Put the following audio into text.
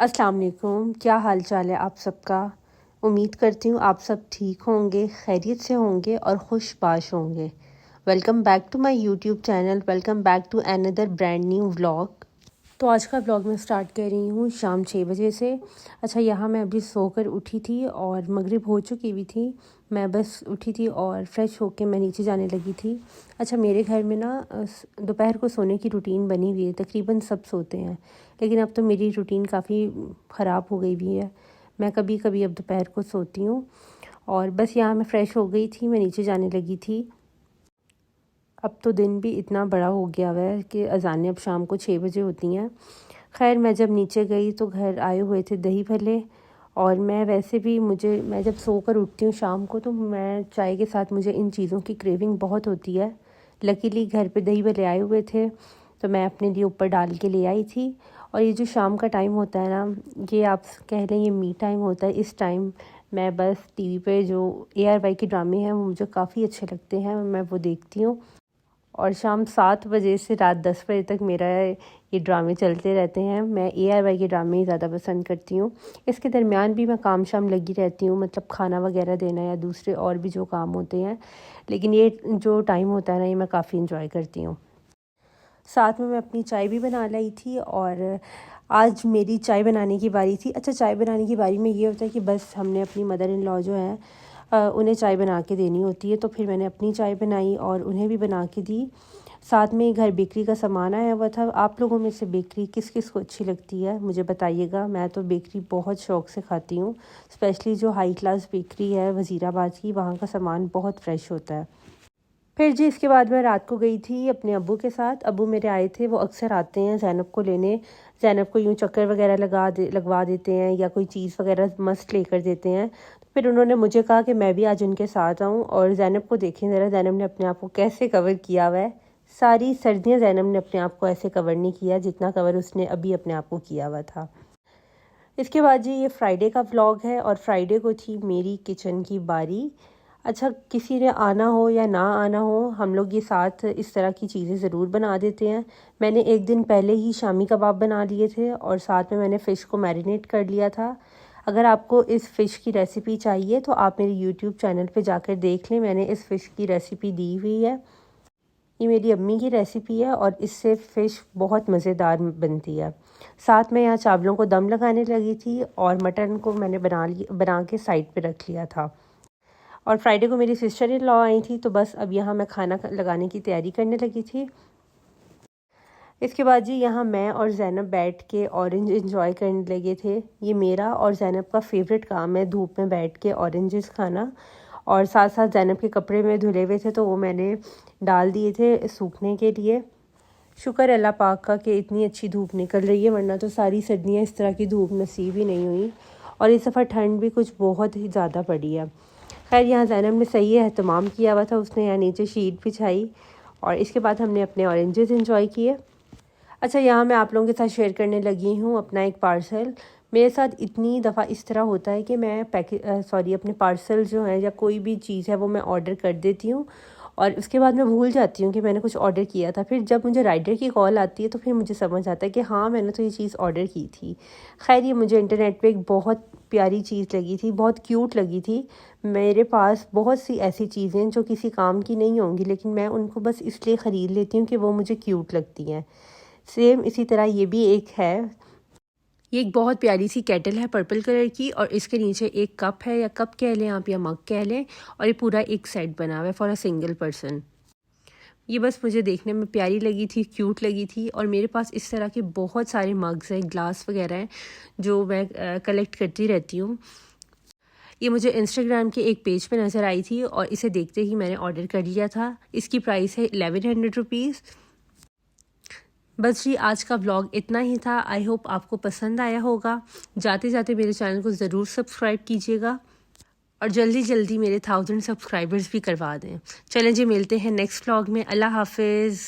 अस्सलाम वालेकुम, क्या हाल चाल है आप सबका। उम्मीद करती हूँ आप सब ठीक होंगे, खैरियत से होंगे और खुशबाश होंगे। Welcome back to my YouTube channel, welcome back to another brand new vlog. तो आज का व्लॉग मैं स्टार्ट कर रही हूँ शाम 6 बजे से। अच्छा, यहाँ मैं अभी सोकर उठी थी और मगरिब हो चुकी हुई थी। मैं बस उठी थी और फ्रेश होके मैं नीचे जाने लगी थी। अच्छा, मेरे घर में ना दोपहर को सोने की रूटीन बनी हुई है, तकरीबन सब सोते हैं। लेकिन अब तो मेरी रूटीन काफ़ी ख़राब हो गई हुई है। मैं कभी कभी अब दोपहर को सोती हूँ। और बस यहाँ मैं फ़्रेश हो गई थी, मैं नीचे जाने लगी थी। अब तो दिन भी इतना बड़ा हो गया हुआ है कि अज़ानें अब शाम को 6 बजे होती हैं। खैर, मैं जब नीचे गई तो घर आए हुए थे दही भल्ले। और मैं वैसे भी मैं जब सोकर उठती हूँ शाम को तो मैं चाय के साथ मुझे इन चीज़ों की क्रेविंग बहुत होती है। लकीली घर पे दही भल्ले आए हुए थे तो मैं अपने लिए ऊपर डाल के ले आई थी। और ये जो शाम का टाइम होता है ना, ये आप कह लें ये मी टाइम होता है। इस टाइम मैं बस टीवी पे जो ARY के ड्रामे हैं वो मुझे काफ़ी अच्छे लगते हैं, मैं वो देखती हूँ। और शाम 7 बजे से रात 10 बजे तक मेरा ये ड्रामे चलते रहते हैं। मैं ARY के ड्रामे ही ज़्यादा पसंद करती हूँ। इसके दरमियान भी मैं काम शाम लगी रहती हूँ, मतलब खाना वगैरह देना या दूसरे और भी जो काम होते हैं। लेकिन ये जो टाइम होता है ना, ये मैं काफ़ी इंजॉय करती हूँ। साथ में मैं अपनी चाय भी बना लाई थी और आज मेरी चाय बनाने की बारी थी। अच्छा, चाय बनाने की बारी में ये होता है कि बस हमने अपनी मदर इन लॉ जो है उन्हें चाय बना के देनी होती है। तो फिर मैंने अपनी चाय बनाई और उन्हें भी बना के दी। साथ में घर बेकरी का सामान आया हुआ था। आप लोगों में से बेकरी किस किस को अच्छी लगती है मुझे बताइएगा। मैं तो बेकरी बहुत शौक़ से खाती हूँ, स्पेशली जो हाई क्लास बेकरी है वज़ीराबाद की, वहाँ का सामान बहुत फ़्रेश होता है। फिर जी इसके बाद मैं रात को गई थी अपने अब्बू के साथ। अब्बू मेरे आए थे, वो अक्सर आते हैं ज़ैनब को लेने। ज़ैनब को यूँ चक्कर वगैरह लगवा देते हैं या कोई चीज़ वगैरह मस्त लेकर देते हैं। तो फिर उन्होंने मुझे कहा कि मैं भी आज उनके साथ आऊँ। और ज़ैनब को देखें ज़रा, ज़ैनब ने अपने आप को कैसे कवर किया हुआ है। सारी सर्दियाँ ज़ैनब ने अपने आप को ऐसे कवर नहीं किया जितना कवर उसने अभी अपने आप को किया हुआ था। इसके बाद जी ये फ्राइडे का व्लॉग है और फ्राइडे को थी मेरी किचन की बारी। अच्छा, किसी ने आना हो या ना आना हो, हम लोग ये साथ इस तरह की चीज़ें ज़रूर बना देते हैं। मैंने एक दिन पहले ही शामी कबाब बना लिए थे और साथ में मैंने फ़िश को मैरिनेट कर लिया था। अगर आपको इस फ़िश की रेसिपी चाहिए तो आप मेरे यूट्यूब चैनल पे जाकर देख लें, मैंने इस फ़िश की रेसिपी दी हुई है। ये मेरी अम्मी की रेसिपी है और इससे फ़िश बहुत मज़ेदार बनती है। साथ में यहाँ चावलों को दम लगाने लगी थी और मटन को मैंने बना के साइड पे रख लिया था। और फ्राइडे को मेरी सिस्टर इन लॉ आई थी तो बस अब यहाँ मैं खाना लगाने की तैयारी करने लगी थी। इसके बाद जी यहाँ मैं और ज़ैनब बैठ के ऑरेंज इंजॉय करने लगे थे। ये मेरा और ज़ैनब का फेवरेट काम है, धूप में बैठ के ऑरेंजेस खाना। और साथ साथ ज़ैनब के कपड़े में धुले हुए थे तो वो मैंने डाल दिए थे सूखने के लिए। शुक्र अल्लाह पाक का कि इतनी अच्छी धूप निकल रही है, वरना तो सारी सर्दियाँ इस तरह की धूप नसीब ही नहीं हुई। और इस दफ़ा ठंड भी कुछ बहुत ही ज़्यादा पड़ी है। खैर, यहाँ ज़ैनब ने सही एहतमाम किया हुआ था, उसने यहाँ नीचे शीट बिछाई और इसके बाद हमने अपने ऑरेंजेस इंजॉय किए। अच्छा, यहाँ मैं आप लोगों के साथ शेयर करने लगी हूँ अपना एक पार्सल। मेरे साथ इतनी दफ़ा इस तरह होता है कि मैं अपने पार्सल जो है या कोई भी चीज़ है वो मैं ऑर्डर कर देती हूँ और उसके बाद मैं भूल जाती हूँ कि मैंने कुछ ऑर्डर किया था। फिर जब मुझे राइडर की कॉल आती है तो फिर मुझे समझ आता है कि हाँ, मैंने तो ये चीज़ ऑर्डर की थी। खैर, ये मुझे इंटरनेट पे एक बहुत प्यारी चीज़ लगी थी, बहुत क्यूट लगी थी। मेरे पास बहुत सी ऐसी चीज़ें जो किसी काम की नहीं होंगी, लेकिन मैं उनको बस इसलिए ख़रीद लेती हूँ कि वो मुझे क्यूट लगती हैं। सेम इसी तरह ये भी एक है। ये एक बहुत प्यारी सी केटल है पर्पल कलर की और इसके नीचे एक कप है, या कप कह लें आप या मग कह लें। और ये पूरा एक सेट बना हुआ है फॉर अ सिंगल पर्सन। ये बस मुझे देखने में प्यारी लगी थी, क्यूट लगी थी। और मेरे पास इस तरह के बहुत सारे मग्स हैं, ग्लास वगैरह हैं जो मैं कलेक्ट करती रहती हूँ। ये मुझे इंस्टाग्राम के एक पेज पे नज़र आई थी और इसे देखते ही मैंने ऑर्डर कर लिया था। इसकी प्राइस है 1100 रुपीज़। बस जी आज का व्लॉग इतना ही था। आई होप आपको पसंद आया होगा। जाते जाते मेरे चैनल को ज़रूर सब्सक्राइब कीजिएगा और जल्दी जल्दी मेरे 1000 सब्सक्राइबर्स भी करवा दें। चलें जी, मिलते हैं नेक्स्ट व्लॉग में। अल्लाह हाफिज़।